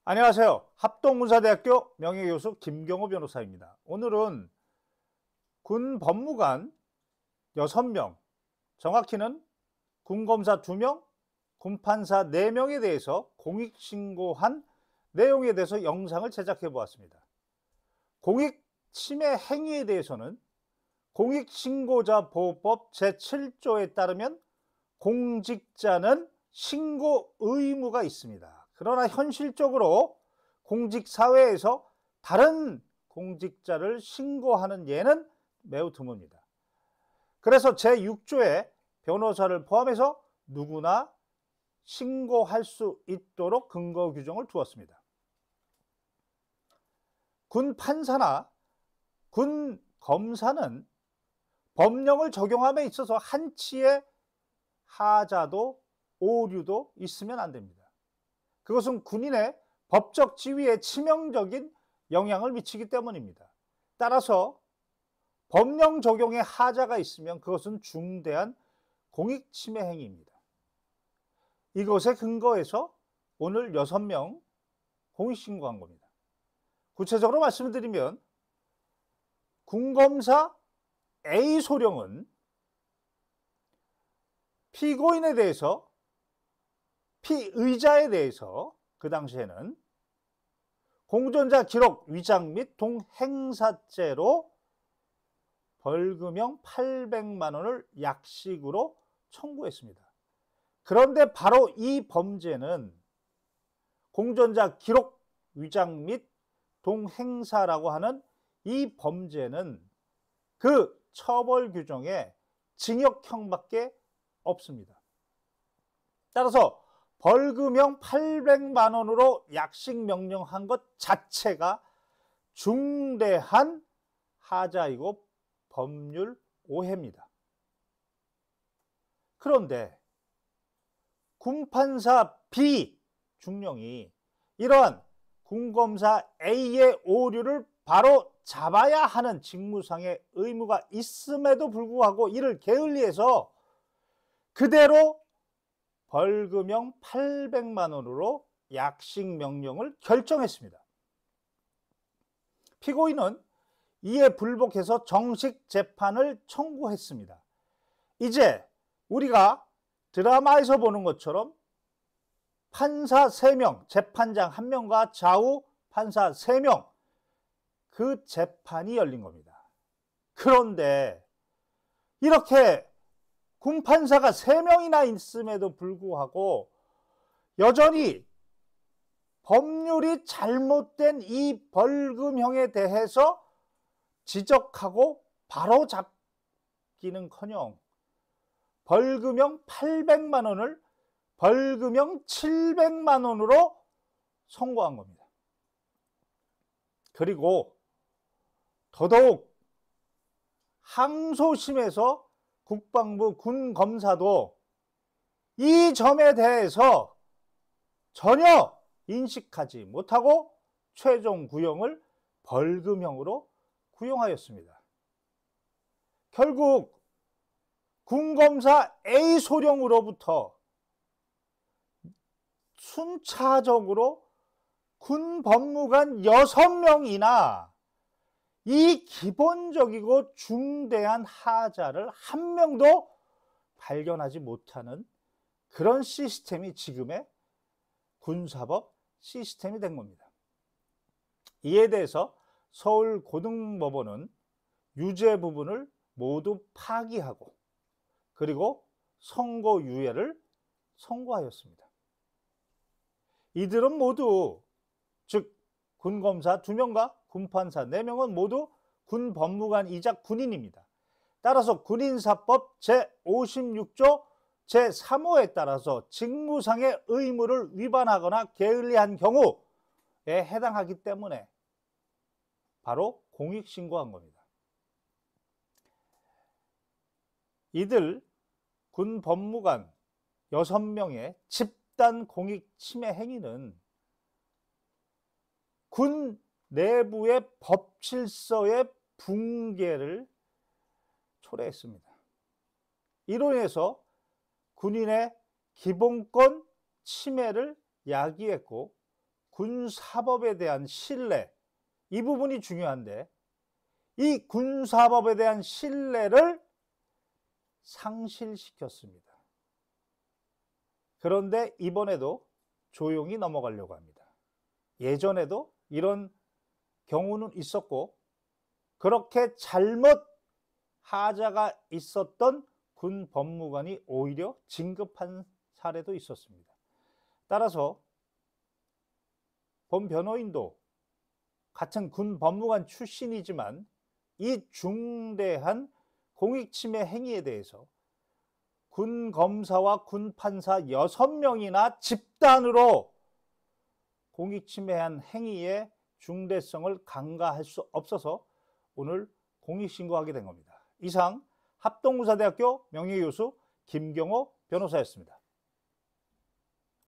안녕하세요. 합동문사대학교 명예교수 김경호 변호사입니다. 오늘은 군 법무관 6명, 정확히는 군검사 2명, 군판사 4명에 대해서 공익신고한 내용에 대해서 영상을 제작해 보았습니다. 공익침해 행위에 대해서는 공익신고자 보호법 제7조에 따르면 공직자는 신고 의무가 있습니다. 그러나 현실적으로 공직사회에서 다른 공직자를 신고하는 예는 매우 드뭅니다. 그래서 제6조에 변호사를 포함해서 누구나 신고할 수 있도록 근거 규정을 두었습니다. 군 판사나 군 검사는 법령을 적용함에 있어서 한치의 하자도 오류도 있으면 안 됩니다. 그것은 군인의 법적 지위에 치명적인 영향을 미치기 때문입니다. 따라서 법령 적용에 하자가 있으면 그것은 중대한 공익침해 행위입니다. 이것에 근거해서 오늘 6명 공익신고한 겁니다. 구체적으로 말씀을 드리면 군검사 A 소령은 피고인에 대해서, 피의자에 대해서 그 당시에는 공전자 기록 위장 및 동행사죄로 벌금형 800만 원을 약식으로 청구했습니다. 그런데 바로 이 범죄는 공전자 기록 위장 및 동행사라고 하는 이 범죄는 그 처벌 규정에 징역형밖에 없습니다. 따라서 벌금형 800만 원으로 약식 명령한 것 자체가 중대한 하자이고 법률 오해입니다. 그런데 군판사 B 중령이 이러한 군검사 A의 오류를 바로 잡아야 하는 직무상의 의무가 있음에도 불구하고 이를 게을리해서 그대로 벌금형 800만 원으로 약식 명령을 결정했습니다. 피고인은 이에 불복해서 정식 재판을 청구했습니다. 이제 우리가 드라마에서 보는 것처럼 판사 3명, 재판장 1명과 좌우 판사 3명, 그 재판이 열린 겁니다. 그런데 이렇게 군판사가 3명이나 있음에도 불구하고 여전히 법률이 잘못된 이 벌금형에 대해서 지적하고 바로 잡기는커녕 벌금형 800만 원을 벌금형 700만 원으로 선고한 겁니다. 그리고 더더욱 항소심에서 국방부 군검사도 이 점에 대해서 전혀 인식하지 못하고 최종 구형을 벌금형으로 구형하였습니다. 결국 군검사 A 소령으로부터 순차적으로 군법무관 6명이나 이 기본적이고 중대한 하자를 한 명도 발견하지 못하는 그런 시스템이 지금의 군사법 시스템이 된 겁니다. 이에 대해서 서울고등법원은 유죄 부분을 모두 파기하고 그리고 선고유예를 선고하였습니다. 이들은 모두 즉 군검사 2명과 군판사 4명은 모두 군법무관이자 군인입니다. 따라서 군인사법 제56조 제3호에 따라서 직무상의 의무를 위반하거나 게을리한 경우에 해당하기 때문에 바로 공익신고한 겁니다. 이들 군법무관 6명의 집단 공익침해 행위는 군 내부의 법질서의 붕괴를 초래했습니다. 이로 인해서 군인의 기본권 침해를 야기했고 군사법에 대한 신뢰, 이 부분이 중요한데 이 군사법에 대한 신뢰를 상실시켰습니다. 그런데 이번에도 조용히 넘어가려고 합니다. 예전에도 이런 경우는 있었고 그렇게 잘못 하자가 있었던 군 법무관이 오히려 진급한 사례도 있었습니다. 따라서 본 변호인도 같은 군 법무관 출신이지만 이 중대한 공익침해 행위에 대해서 군 검사와 군 판사 6명이나 집단으로 공익침해한 행위의 중대성을 간과할 수 없어서 오늘 공익신고하게 된 겁니다. 이상 합동군사대학교 명예교수 김경호 변호사였습니다.